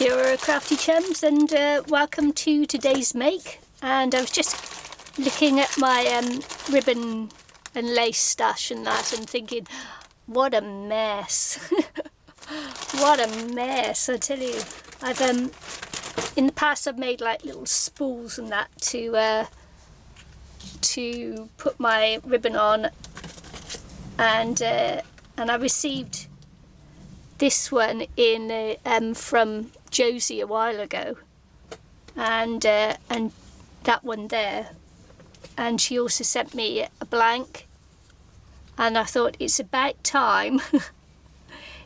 Kia ora, crafty chums, and welcome to today's make. And I was just looking at my ribbon and lace stash and that and thinking, what a mess. What a mess, I tell you. I've in the past I've made like little spools and that to put my ribbon on, and I received this one in from Josie a while ago, and that one there, and she also sent me a blank, and I thought it's about time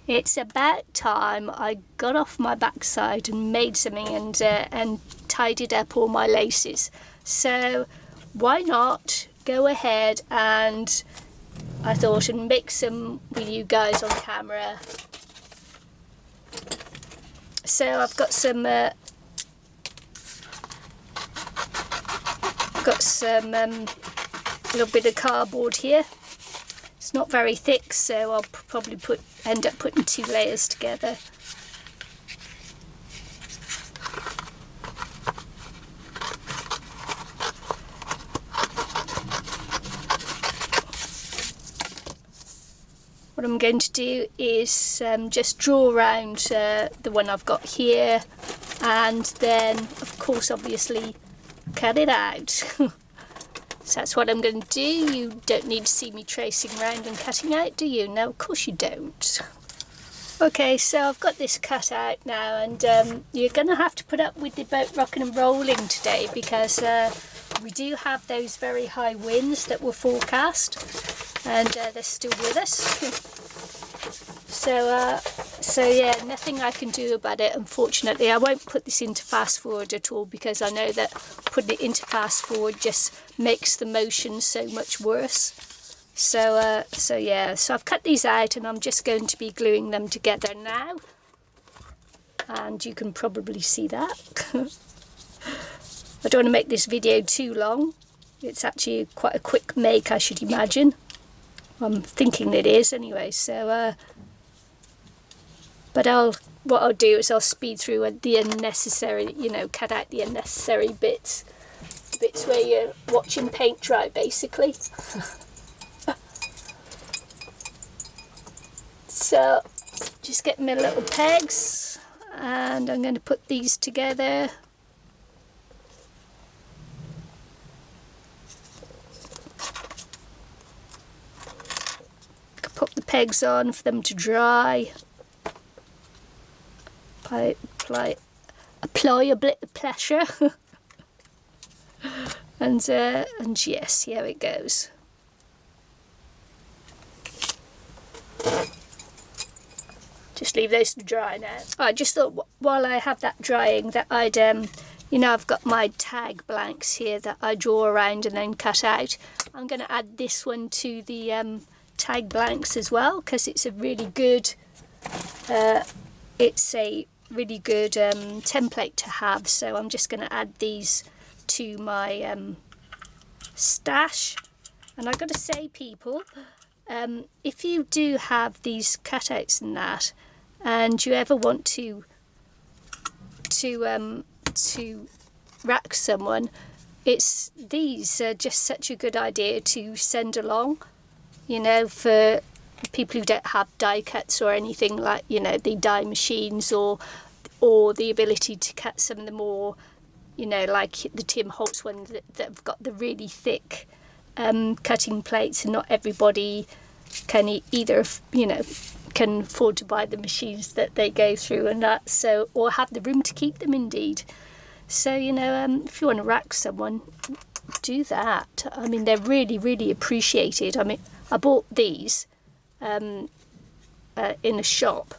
it's about time I got off my backside and made something and tidied up all my laces. So why not go ahead, and I thought and make some with you guys on camera. So I've got some little bit of cardboard here. It's not very thick, so I'll probably end up putting 2 layers together. What I'm going to do is just draw around the one I've got here, and then of course obviously cut it out. So that's what I'm going to do. You don't need to see me tracing around and cutting out, do you? No, of course you don't. Okay, so I've got this cut out now, and you're going to have to put up with the boat rocking and rolling today, because we do have those very high winds that were forecast, and they're still with us. So yeah, nothing I can do about it, unfortunately. I won't put this into fast forward at all, because I know that putting it into fast forward just makes the motion so much worse. So yeah, so I've cut these out, and I'm just going to be gluing them together now, and you can probably see that. I don't want to make this video too long. It's actually quite a quick make, I should imagine. I'm thinking it is anyway. So but what I'll do is I'll speed through the unnecessary, you know, cut out the unnecessary bits where you're watching paint dry, basically. So just get my little pegs, and I'm going to put these together. Put the pegs on for them to dry. Apply a bit of pressure. and yes, here it goes. Just leave those to dry now. I just thought while I have that drying that I'd you know, I've got my tag blanks here that I draw around and then cut out. I'm going to add this one to the tag blanks as well, because it's a really good template to have. So I'm just going to add these to my stash. And I've got to say, people, if you do have these cutouts and that, and you ever want to rack someone, these are just such a good idea to send along, you know, for people who don't have die cuts or anything, like, you know, the die machines, or the ability to cut some of the more, you know, like the Tim Holtz ones that have got the really thick cutting plates, and not everybody can either, you know, can afford to buy the machines that they go through and that, so, or have the room to keep them, indeed. So, you know, if you want to rack someone, do that. I mean, they're really, really appreciated. I mean, I bought these in a shop,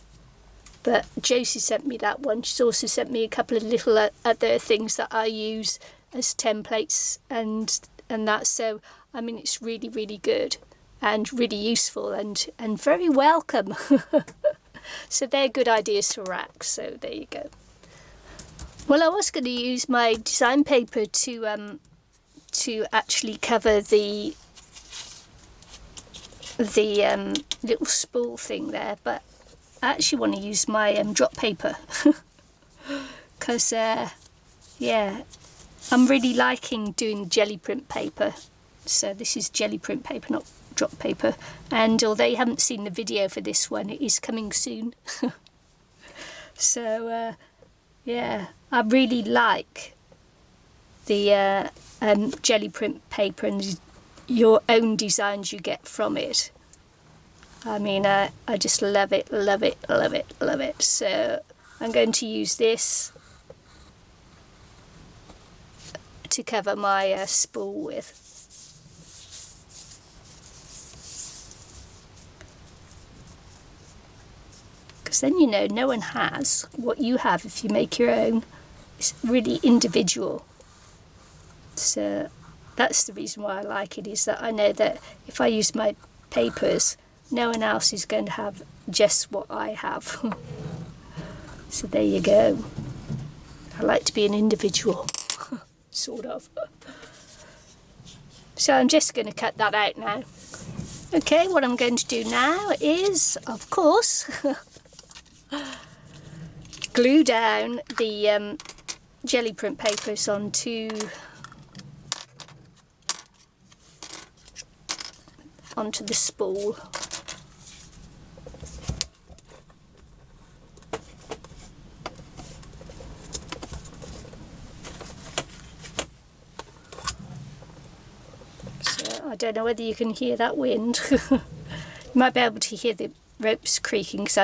but Josie sent me that one. She's also sent me a couple of little other things that I use as templates and that. So, I mean, it's really, really good and really useful and very welcome. So they're good ideas to rack. So there you go. Well, I was going to use my design paper to actually cover the little spool thing there, but I actually want to use my drop paper. because yeah, I'm really liking doing jelly print paper. So this is jelly print paper, not drop paper, and although you haven't seen the video for this one, it is coming soon. So yeah, I really like the jelly print paper and your own designs you get from it. I mean, I just love it, love it, love it, love it. So I'm going to use this to cover my spool with. Because then you know no one has what you have if you make your own. It's really individual. So that's the reason why I like it, is that I know that if I use my papers, no one else is going to have just what I have. So there you go. I like to be an individual, sort of. So I'm just going to cut that out now. Okay, what I'm going to do now is, of course, glue down the jelly print papers onto the spool. So I don't know whether you can hear that wind. You might be able to hear the ropes creaking because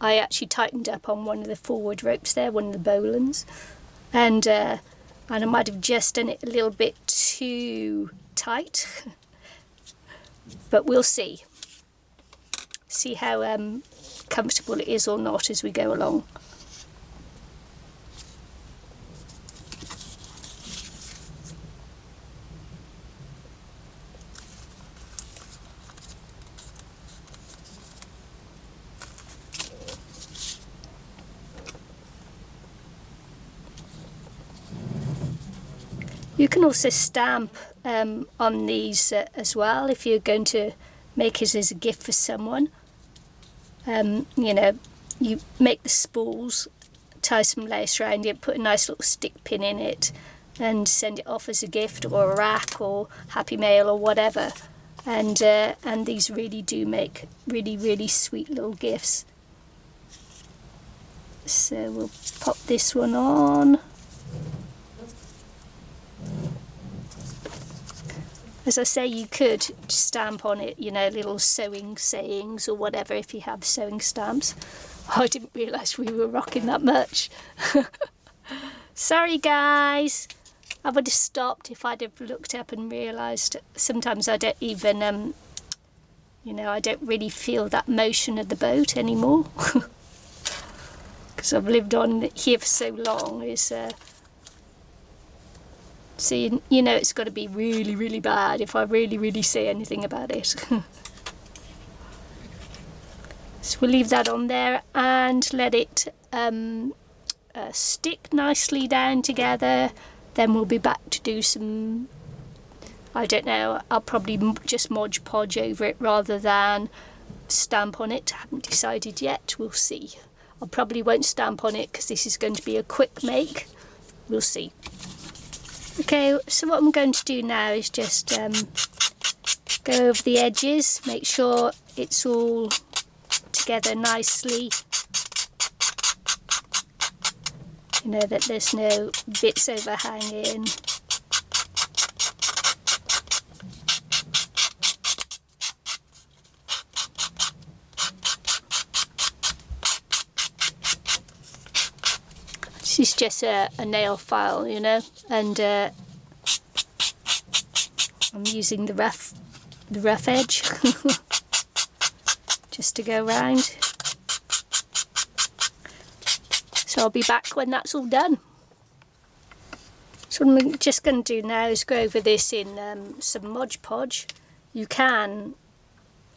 I actually tightened up on one of the forward ropes there, one of the bowlines, and I might have just done it a little bit too tight. But we'll see how comfortable it is or not as we go along. You can also stamp on these as well if you're going to make it as a gift for someone. You know, you make the spools, tie some lace around it, put a nice little stick pin in it and send it off as a gift, or a rack or Happy Mail or whatever. And these really do make really sweet little gifts. So we'll pop this one on. As I say, you could stamp on it, you know, little sewing sayings or whatever if you have sewing stamps. Oh, I didn't realise we were rocking that much. Sorry guys, I would have stopped if I'd have looked up and realised. Sometimes I don't even, you know, I don't really feel that motion of the boat anymore. Because I've lived on here for so long. So you know it's got to be really bad if I really say anything about it. So we'll leave that on there and let it stick nicely down together. Then we'll be back to do some, I don't know, I'll probably just Mod Podge over it rather than stamp on it. I haven't decided yet, we'll see. I probably won't stamp on it because this is going to be a quick make. We'll see. Okay, so what I'm going to do now is just go over the edges, make sure it's all together nicely. You know, that there's no bits overhanging. This is just a nail file, you know, and I'm using the rough edge just to go around. So I'll be back when that's all done. So what I'm just going to do now is go over this in some Mod Podge. You can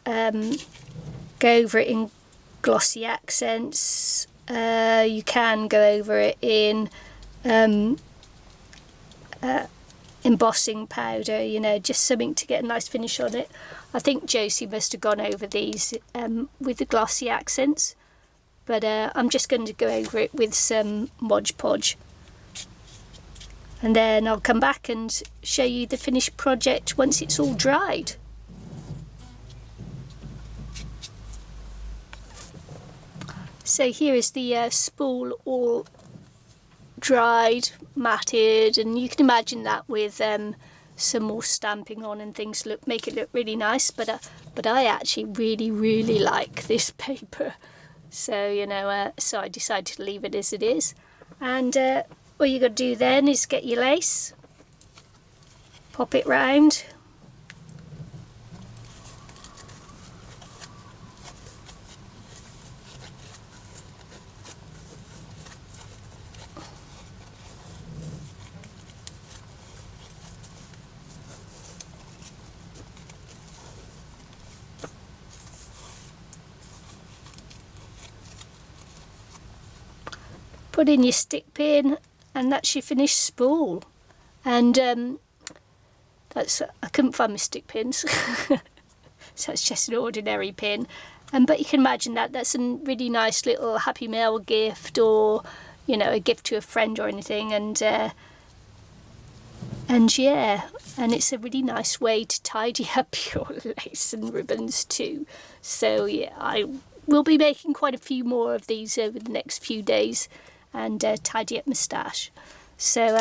go over it in glossy accents. You can go over it in embossing powder, you know, just something to get a nice finish on it. I think Josie must have gone over these with the glossy accents, but I'm just going to go over it with some Mod Podge, and then I'll come back and show you the finished project once it's all dried. So here is the spool all dried, matted, and you can imagine that with some more stamping on and things, make it look really nice. But I actually really like this paper, so you know, so I decided to leave it as it is. And all you got to do then is get your lace, pop it round, put in your stick pin, and that's your finished spool. And that's, I couldn't find my stick pins, so it's just an ordinary pin. But you can imagine that's a really nice little Happy Mail gift, or you know, a gift to a friend or anything. And yeah, and it's a really nice way to tidy up your lace and ribbons too. So yeah, I will be making quite a few more of these over the next few days, and tidy up my stash. So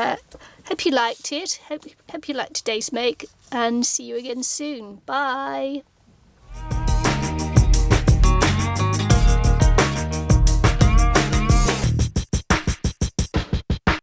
hope you liked it, hope you liked today's make, and see you again soon. Bye.